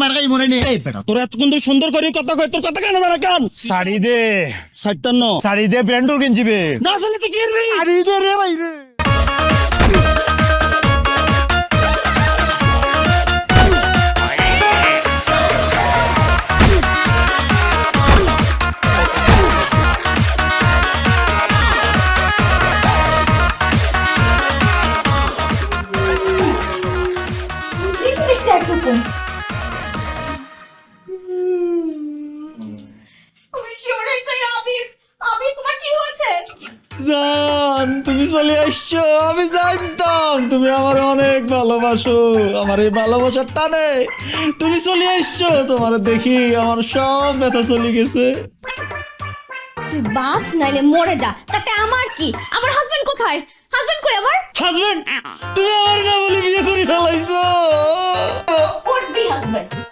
মার খাই মরে নি। এই বেটা তোর এতক্ষণ ধরে সুন্দর করে কথা কই, তোর কথা কেন দাঁড়া কান? শাড়ি দে, 57 শাড়ি দে, ব্র্যান্ডর কিনছিবে। না চলে তো কি করবি? আরে দে রে ভাই রে। জান তুমি চলে আসছো, আমি জানতাম তুমি আমার অনেক ভালোবাসো। আমার এই ভালোবাসার টানে তুমি চলে আসছো, তোমার দেখি আমার সব ব্যথা চলে গেছে। তুই বাঁচ নাইলে মরে যা, তাতে আমার কি? আমার হাজবেন্ড কোথায়? হাজবেন্ড কই আমার? হাজবেন্ড তুমি আমার না বলে বিয়ে করে ফেলাইছো। ওর বি হাজবেন্ড